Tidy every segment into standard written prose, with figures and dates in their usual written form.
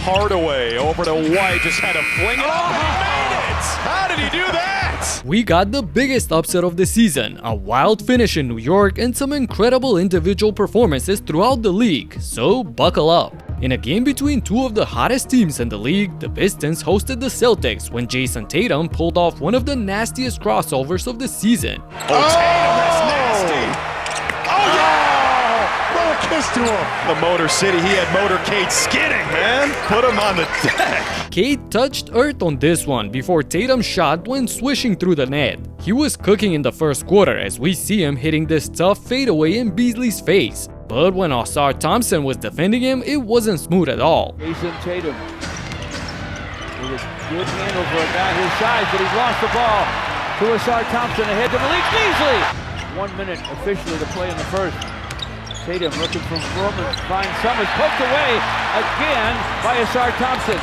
Hardaway over to White, just had to fling it up and he made it! How did he do that? We got the biggest upset of the season, a wild finish in New York and some incredible individual performances throughout the league, so buckle up. In a game between two of the hottest teams in the league, the Pistons hosted the Celtics when Jayson Tatum pulled off one of the nastiest crossovers of the season. Oh, Tatum, that's nasty! Oh, yeah! Throw a kiss to him! The Motor City, he had Motorcade skidding, man! Put him on the deck! Cade touched earth on this one before Tatum shot went swishing through the net. He was cooking in the first quarter as we see him hitting this tough fadeaway in Beasley's face. But when Ausar Thompson was defending him, it wasn't smooth at all. Jayson Tatum with a good handle for a guy his size, but he's lost the ball to Ausar Thompson ahead to Malik Beasley. 1 minute officially to play in the first. Tatum looking from Furman, finds Summers, poked away again by Ausar Thompson.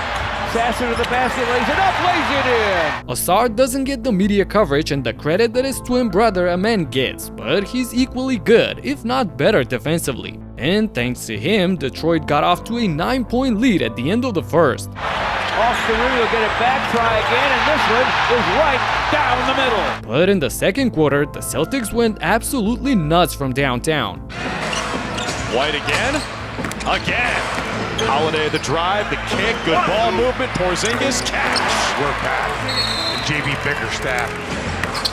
Sasser to the basket, lays it up, lays it in! Ausar doesn't get the media coverage and the credit that his twin brother Amen gets, but he's equally good, if not better defensively. And thanks to him, Detroit got off to a 9-point lead at the end of the first. Off the rim, he'll get it back, try again, and this one is right down the middle. But in the second quarter, the Celtics went absolutely nuts from downtown. White again? Again! Holiday the drive, the kick, good ball movement, Porzingis catch. We're back. And JV Bickerstaff.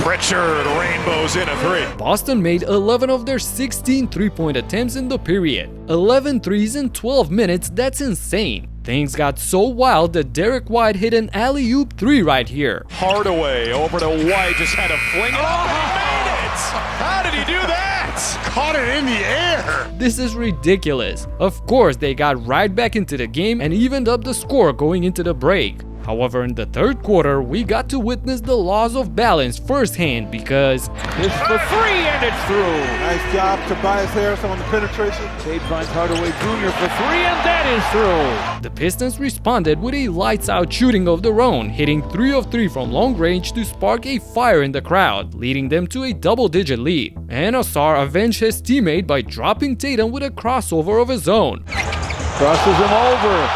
Pritchard rainbows in a three. Boston made 11 of their 16 three-point attempts in the period. 11 threes in 12 minutes, that's insane. Things got so wild that Derrick White hit an alley-oop three right here. Hardaway over to White, just had to fling it up and he made it! How did he do that? Caught it in the air. This is ridiculous. Of course, they got right back into the game and evened up the score going into the break. However, in the third quarter, we got to witness the laws of balance firsthand because this for three and it's through. Nice job, Tobias Harris on the penetration. Cade finds Hardaway Jr. for three and that is through. The Pistons responded with a lights-out shooting of their own, hitting 3 of 3 from long range to spark a fire in the crowd, leading them to a double-digit lead. And Ausar avenged his teammate by dropping Tatum with a crossover of his own. Crosses him over.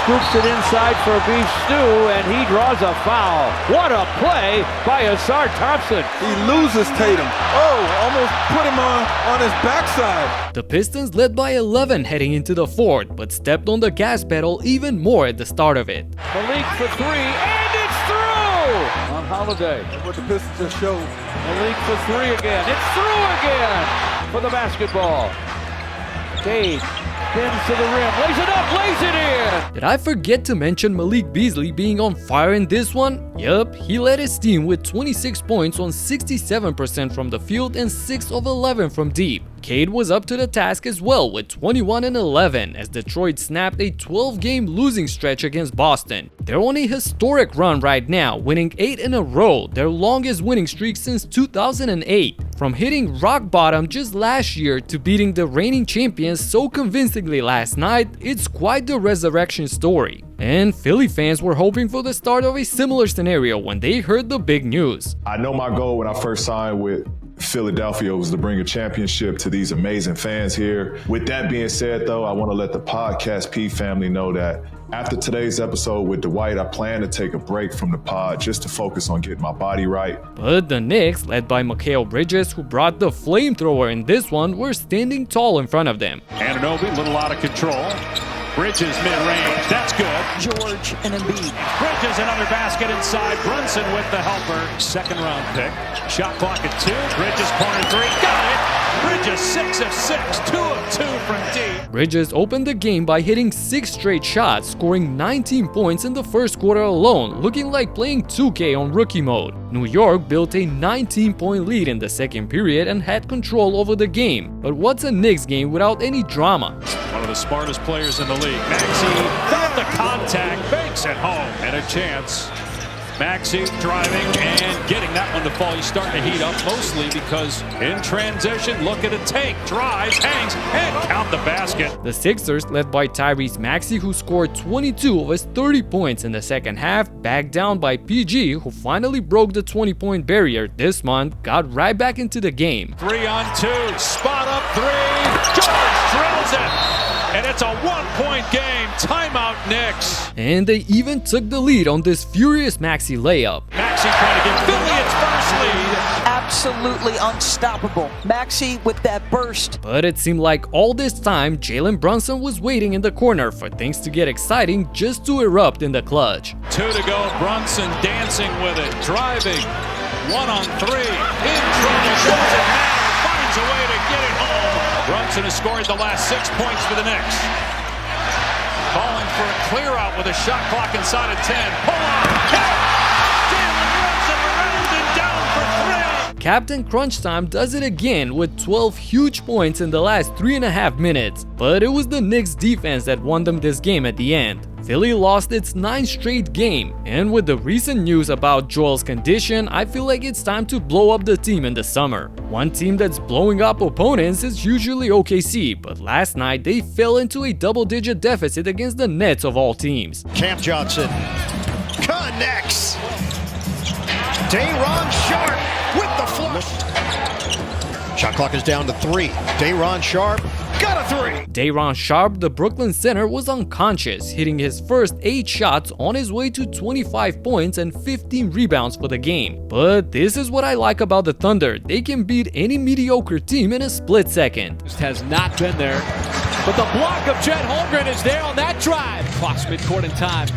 Scoops it inside for beef stew, and he draws a foul. What a play by Ausar Thompson. He loses Tatum. Oh, almost put him on his backside. The Pistons led by 11 heading into the fourth, but stepped on the gas pedal even more at the start of it. Malik for three, and it's through! On Holiday. What the Pistons just showed. Malik for three again. It's through again for the basketball. Cade spins to the rim, lays it up, lays it in! Did I forget to mention Malik Beasley being on fire in this one? Yup, he led his team with 26 points on 67% from the field and 6 of 11 from deep. Cade was up to the task as well with 21 and 11 as Detroit snapped a 12-game losing stretch against Boston. They're on a historic run right now, winning 8 in a row, their longest winning streak since 2008. From hitting rock bottom just last year to beating the reigning champions so convincingly last night, it's quite the resurrection story. And Philly fans were hoping for the start of a similar scenario when they heard the big news. I know my goal when I first signed with Philadelphia was to bring a championship to these amazing fans here. With that being said, though, I want to let the Podcast P family know that after today's episode with Dwight, I plan to take a break from the pod just to focus on getting my body right. But the Knicks, led by Mikal Bridges, who brought the flamethrower in this one, were standing tall in front of them. Anunoby, a little out of control. Bridges mid-range, that's good. George and Embiid. Bridges another basket inside. Brunson with the helper. Second round pick. Shot clock at 2. Bridges corner 3. Got it. Bridges 6 of 6. 2 of 2 from deep. Bridges opened the game by hitting 6 straight shots, scoring 19 points in the first quarter alone, looking like playing 2K on rookie mode. New York built a 19-point lead in the second period and had control over the game. But what's a Knicks game without any drama? One of the smartest players in the league. Maxey got the contact, banks it home, and a chance. Maxey driving and getting that one to fall. He's starting to heat up mostly because in transition, look at a take, drives, hangs, and count the basket. The Sixers, led by Tyrese Maxey, who scored 22 of his 30 points in the second half, backed down by PG, who finally broke the 20-point barrier this month, got right back into the game. 3 on 2, spot up 3, George drills it! and it's a one-point game. Timeout, Knicks. And they even took the lead on this furious Maxey layup. Maxey trying to give Philly its first lead. Absolutely unstoppable. Maxey with that burst. But it seemed like all this time, Jalen Brunson was waiting in the corner for things to get exciting just to erupt in the clutch. 2 to go. Brunson dancing with it, driving. 1 on 3. In trouble. Doesn't matter. Finds a way to get it home. Brunson has scored the last 6 points for the Knicks. Calling for a clear out with a shot clock inside of 10. Pull on. Jalen Brunson around and down for 3. Captain Crunch Time does it again with 12 huge points in the last 3.5 minutes. But it was the Knicks defense that won them this game at the end. Philly lost its 9th straight game, and with the recent news about Joel's condition, I feel like it's time to blow up the team in the summer. One team that's blowing up opponents is usually OKC, but last night they fell into a double-digit deficit against the Nets of all teams. Cam Johnson connects. Day'Ron Sharpe with the flush. Shot clock is down to 3. Day'Ron Sharpe got a 3. Day'Ron Sharpe, the Brooklyn center, was unconscious, hitting his first 8 shots on his way to 25 points and 15 rebounds for the game. But this is what I like about the Thunder. They can beat any mediocre team in a split second. Just has not been there. But the block of Chet Holmgren is there on that drive. Clock's midcourt in time.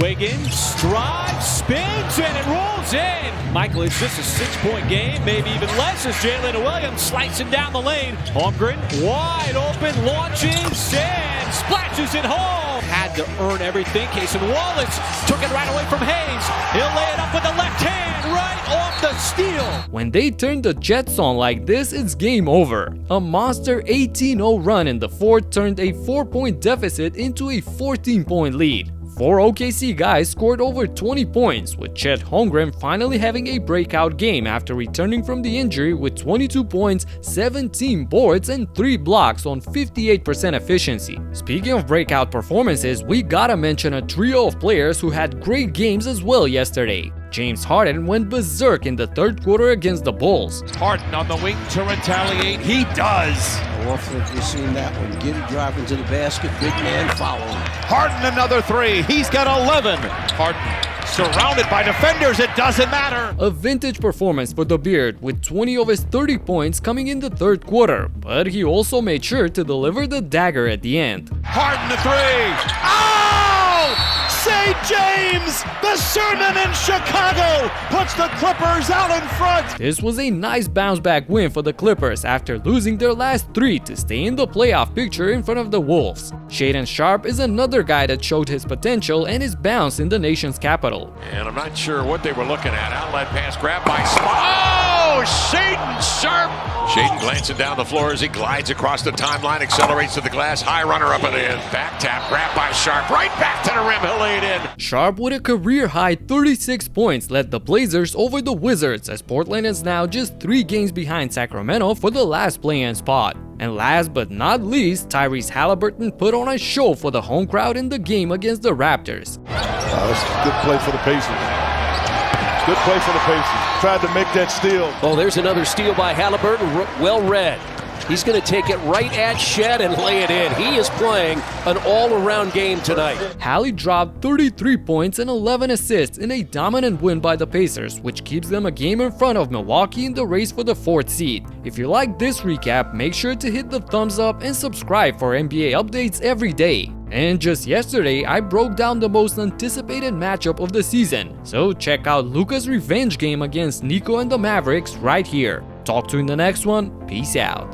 Wiggins drives, spins, and it rolls in. Michael, it's just a 6-point game, maybe even less, as Jalen Williams slicing down the lane. Holmgren wide open, launches, and splashes it home. Had to earn everything. Cason Wallace took it right away from Hayes. He'll lay it up with the left hand, right off the steal. When they turn the Jets on like this, it's game over. A monster 18-0 run in the fourth turned a 4-point deficit into a 14-point lead. 4 OKC guys scored over 20 points, with Chet Holmgren finally having a breakout game after returning from the injury with 22 points, 17 boards, and 3 blocks on 58% efficiency. Speaking of breakout performances, we gotta mention a trio of players who had great games as well yesterday. James Harden went berserk in the third quarter against the Bulls. Harden on the wing to retaliate. He does. Orford, we've seen that one. Get it driving to the basket, big man follow him. Harden another 3. He's got 11. Harden surrounded by defenders. It doesn't matter. A vintage performance for the Beard, with 20 of his 30 points coming in the third quarter, but he also made sure to deliver the dagger at the end. Harden the 3. Oh! St. James, the sermon in Chicago, puts the Clippers out in front. This was a nice bounce-back win for the Clippers after losing their last 3 to stay in the playoff picture in front of the Wolves. Shaedon Sharpe is another guy that showed his potential and is bounced in the nation's capital. And I'm not sure what they were looking at. Outlet pass grabbed by Oh, Shaedon Sharpe. Shaedon glancing down the floor as he glides across the timeline, accelerates to the glass, high runner up and in. Back tap, grabbed by Sharpe, right back to the rim, he'll lay it in. Sharpe with a career-high 36 points led the Blazers over the Wizards, as Portland is now just 3 games behind Sacramento for the last play-in spot. And last but not least, Tyrese Halliburton put on a show for the home crowd in the game against the Raptors. That's a good play for the Pacers. Good play for the Pacers. Tried to make that steal. Oh, there's another steal by Halliburton. Well read. He's going to take it right at Shed and lay it in. He is playing an all-around game tonight. Hallie dropped 33 points and 11 assists in a dominant win by the Pacers, which keeps them a game in front of Milwaukee in the race for the 4th seed. If you like this recap, make sure to hit the thumbs up and subscribe for NBA updates every day. And just yesterday, I broke down the most anticipated matchup of the season, so check out Luka's revenge game against Nico and the Mavericks right here. Talk to you in the next one. Peace out.